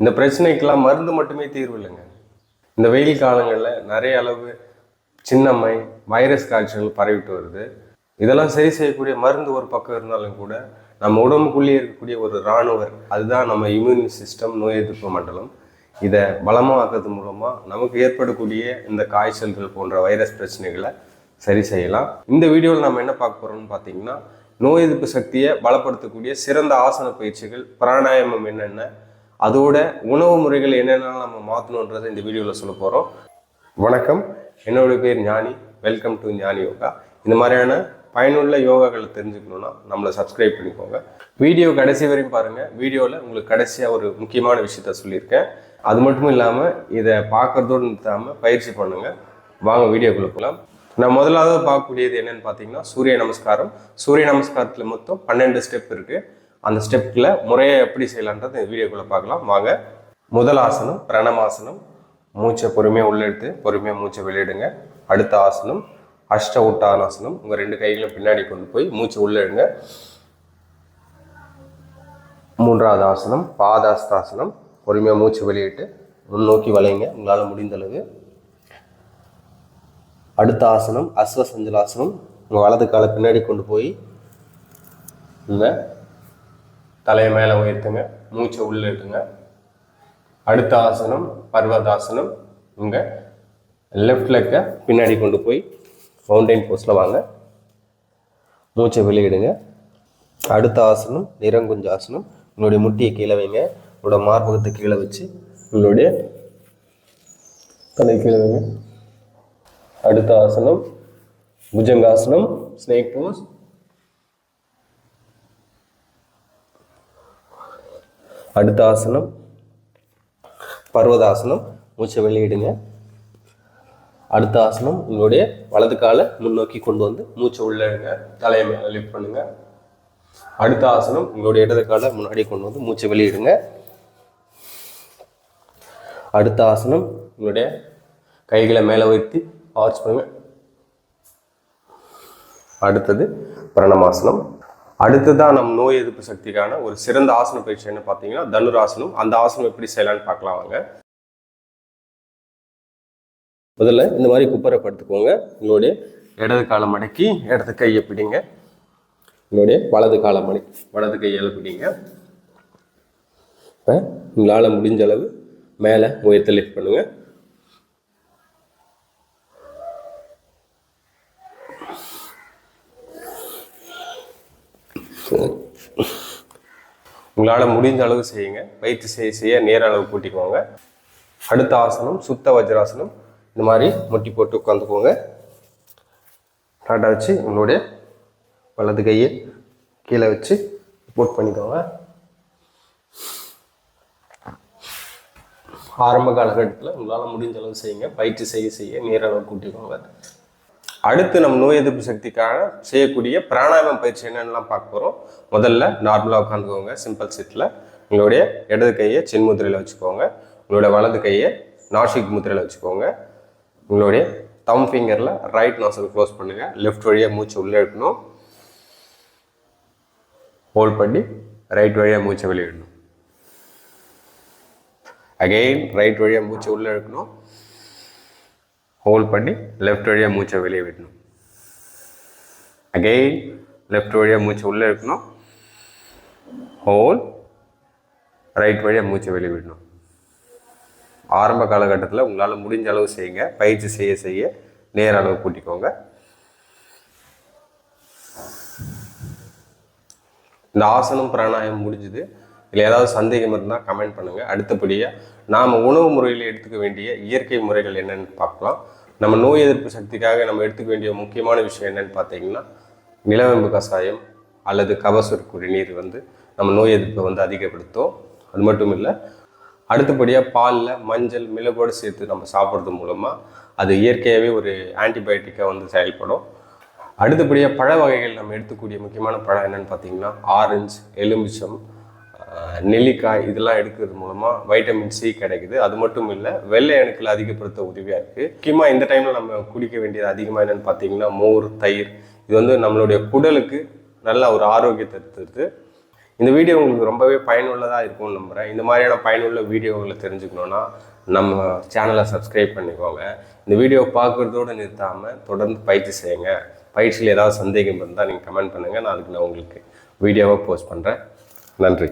இந்த பிரச்சனைக்கெல்லாம் மருந்து மட்டுமே தீர்வு இல்லைங்க. இந்த வெயில் காலங்களில் நிறைய அளவு சின்னம்மை, வைரஸ் காய்ச்சல் பரவிட்டு வருது. இதெல்லாம் சரி செய்யக்கூடிய மருந்து ஒரு பக்கம் இருந்தாலும் கூட நம்ம உடம்புக்குள்ளேயே இருக்கக்கூடிய ஒரு இராணுவர், அதுதான் நம்ம இம்யூனி சிஸ்டம், நோய் எதிர்ப்பு மண்டலம். இதை பலமாக்குறது மூலமாக நமக்கு ஏற்படக்கூடிய இந்த காய்ச்சல்கள் போன்ற வைரஸ் பிரச்சனைகளை சரி செய்யலாம். இந்த வீடியோவில் நம்ம என்ன பார்க்க போகிறோம்னு பார்த்தீங்கன்னா, நோய் எதிர்ப்பு சக்தியை பலப்படுத்தக்கூடிய சிறந்த ஆசன பயிற்சிகள், பிராணாயாமம் என்னென்ன, அதோட உணவு முறைகள் என்னென்னலாம் நம்ம மாற்றணுன்றதை இந்த வீடியோவில் சொல்ல போகிறோம். வணக்கம், என்னோட பேர் ஞானி. வெல்கம் டு ஞானி யோகா. இந்த மாதிரியான பயனுள்ள யோகாக்களை தெரிஞ்சுக்கணுன்னா நம்மளை சப்ஸ்கிரைப் பண்ணிக்கோங்க. வீடியோ கடைசி வரையும் பாருங்கள். வீடியோவில் உங்களுக்கு கடைசியாக ஒரு முக்கியமான விஷயத்த சொல்லியிருக்கேன். அது மட்டும் இல்லாமல் இதை பார்க்குறதோடு நிறுத்தாமல் பயிற்சி பண்ணுங்கள். வாங்க வீடியோக்குள்ளே போகலாம். நான் முதலாவது பார்க்கக்கூடியது என்னென்னு பார்த்தீங்கன்னா, சூரிய நமஸ்காரம். சூரிய நமஸ்காரத்தில் மொத்தம் 12 ஸ்டெப் இருக்குது. அந்த ஸ்டெப்பில் முறையை எப்படி செய்யலான்றது இந்த வீடியோக்குள்ளே பார்க்கலாம். வாங்க. முதல் ஆசனம் பிரணமாசனம். மூச்சை பொறுமையாக உள்ளெடுத்து பொறுமையாக மூச்சை வெளியிடுங்க. அடுத்த ஆசனம் அஷ்ட உட்டானாசனம். உங்கள் 2 கைகளும் பின்னாடி கொண்டு போய் மூச்சை உள்ளெடுங்க. மூன்றாவது ஆசனம் பாதாஸ்தாசனம். பொறுமையாக மூச்சு வெளியிட்டு முன்னோக்கி வளைங்க உங்களால் முடிந்தளவு. அடுத்த ஆசனம் அஸ்வசஞ்சலாசனம். உங்கள் வலது காலை பின்னாடி கொண்டு போய் இந்த தலையை மேலே உயர்த்துங்க, மூச்சை உள்ளே இட்டுங்க. அடுத்த ஆசனம் பர்வதாசனம். உங்கள் லெஃப்ட் லெக்கை பின்னாடி கொண்டு போய் மவுண்டைன் போஸ்டில் வாங்க, மூச்சை வெளியிடுங்க. அடுத்த ஆசனம் நிரங்குஞ்சாசனம். உங்களுடைய முட்டியை கீழே வைங்க, உங்களோட மார்பகத்தை கீழே வச்சு உங்களுடைய தலை கீழே வைங்க. அடுத்த ஆசனம் புஜங்காசனம், ஸ்னேக் போஸ். அடுத்த ஆசனம் பர்வதாசனம். மூச்சை வெளியிடுங்க. அடுத்த ஆசனம் உங்களுடைய வலது காலை முன்னோக்கி கொண்டு வந்து மூச்சை உள்ளங்க, தலையை மேலே லிஃப்ட் பண்ணுங்க. அடுத்த ஆசனம் உங்களுடைய இடது காலை முன்னாடி கொண்டு வந்து மூச்சை வெளியிடுங்க. அடுத்த ஆசனம் உங்களுடைய கைகளை மேலே உயர்த்தி ஆர்ச் பண்ணுங்க. அடுத்தது பிரணமாசனம். அடுத்ததான் நம் நோய் எதிர்ப்பு சக்திக்கான ஒரு சிறந்த ஆசன பயிற்சி என்ன பார்த்தீங்கன்னா தனுராசனம். அந்த ஆசனம் எப்படி செய்யலான்னு பார்க்கலாம் வாங்க. முதல்ல இந்த மாதிரி குப்பரை படுத்துக்கோங்க. உங்களுடைய இடது காலை மடக்கி இடது கையை பிடிங்க. உங்களுடைய வலது காலை மடக்கி வலது கையால் பிடிங்க. இப்போ உங்களால் முடிஞ்ச அளவு மேலே உயரத்தை லிஃப்ட் பண்ணுங்க. உங்களால் முடிஞ்ச அளவு செய்யுங்க. பயிற்சி செய்ய நேர அளவு கூட்டிக்கோங்க. அடுத்த ஆசனம் சுத்த வஜ்ராசனம். இந்த மாதிரி முட்டி போட்டு உட்காந்துக்கோங்க. டாட்டா வச்சு உங்களுடைய வலது கையை கீழே வச்சு போட் பண்ணிக்கோங்க. ஆரம்ப காலகட்டத்தில் உங்களால் முடிஞ்ச அளவு செய்யுங்க. பயிற்சி செய்ய நேர அளவு கூட்டிக்கோங்க. அடுத்து நம்ம நோய் எதிர்ப்பு சக்திக்காக செய்யக்கூடிய பிராணாயாமம் பயிற்சி என்னென்னலாம் பார்க்க போகிறோம். முதல்ல நார்மலாக உட்காந்துக்கோங்க, சிம்பிள் சிட்டில். உங்களுடைய இடது கையை சின் முத்திரையில் வச்சுக்கோங்க. உங்களுடைய வலது கையை நாசிக் முத்திரையில் வச்சுக்கோங்க. உங்களுடைய தம் ஃபிங்கரில் ரைட் நாசல் க்ளோஸ் பண்ணுங்கள். லெஃப்ட் வழியாக மூச்சை உள்ளே எடுக்கணும். ஹோல்ட் பண்ணி ரைட் வழியாக மூச்சை வெளியிடணும். அகெயின் ரைட் வழியாக மூச்சை உள்ளே எடுக்கணும். ஹோல்ட் பண்ணி லெஃப்ட் வழியாக மூச்சை வெளியே விடணும். அகெயின் லெஃப்ட் வழியாக மூச்சை உள்ளே இருக்கணும். ஹோல் ரைட் வழியாக மூச்சை வெளியே விடணும். ஆரம்ப காலகட்டத்தில் உங்களால் முடிஞ்ச அளவு செய்யுங்க. பயிற்சி செய்ய நேர அளவு கூட்டிக்கோங்க. இந்த ஆசனம் பிராணாயம் முடிஞ்சுது. இல்லை ஏதாவது சந்தேகம் இருந்தால் கமெண்ட் பண்ணுங்கள். அடுத்தபடியாக நாம் உணவு முறையில் எடுத்துக்க வேண்டிய இயற்கை முறைகள் என்னென்னு பார்க்கலாம். நம்ம நோய் எதிர்ப்பு சக்திக்காக நம்ம எடுத்துக்க வேண்டிய முக்கியமான விஷயம் என்னென்னு பார்த்தீங்கன்னா, நிலவேம்பு கஷாயம் அல்லது கபசுர குடிநீர் நம்ம நோய் எதிர்ப்பை அதிகப்படுத்தும். அது மட்டும் இல்லை, அடுத்தபடியாக பாலில் மஞ்சள் மிளகோடு சேர்த்து நம்ம சாப்பிட்றது மூலமாக அது இயற்கையாகவே ஒரு ஆன்டிபயோட்டிக்காக செயல்படும். அடுத்தபடியாக பழ வகைகள் நம்ம எடுத்துக்கூடிய முக்கியமான பழம் என்னென்னு பார்த்தீங்கன்னா ஆரஞ்சு, எலுமிச்சம், நெல்லிக்காய். இதெல்லாம் எடுக்கிறது மூலமாக வைட்டமின் சி கிடைக்குது. அது மட்டும் இல்லை, வெள்ளை அணுக்களை அதிகப்படுத்த உதவியாக இருக்குது. முக்கியமாக இந்த டைமில் நம்ம குடிக்க வேண்டியது அதிகமாக என்னென்னு பார்த்தீங்கன்னா மோர், தயிர். இது நம்மளுடைய குடலுக்கு நல்ல ஒரு ஆரோக்கியத்தை தருது. இந்த வீடியோ உங்களுக்கு ரொம்பவே பயனுள்ளதாக இருக்கும்னு நம்புகிறேன். இந்த மாதிரியான பயனுள்ள வீடியோகளை தெரிஞ்சுக்கணுன்னா நம்ம சேனலை சப்ஸ்கிரைப் பண்ணிக்கோங்க. இந்த வீடியோ பார்க்குறதோடு நிறுத்தாமல் தொடர்ந்து பயிற்சி செய்யுங்க. பயிற்சியில் ஏதாவது சந்தேகம் இருந்தால் நீங்கள் கமெண்ட் பண்ணுங்கள். நான் உங்களுக்கு வீடியோவாக போஸ்ட் பண்ணுறேன். நன்றி.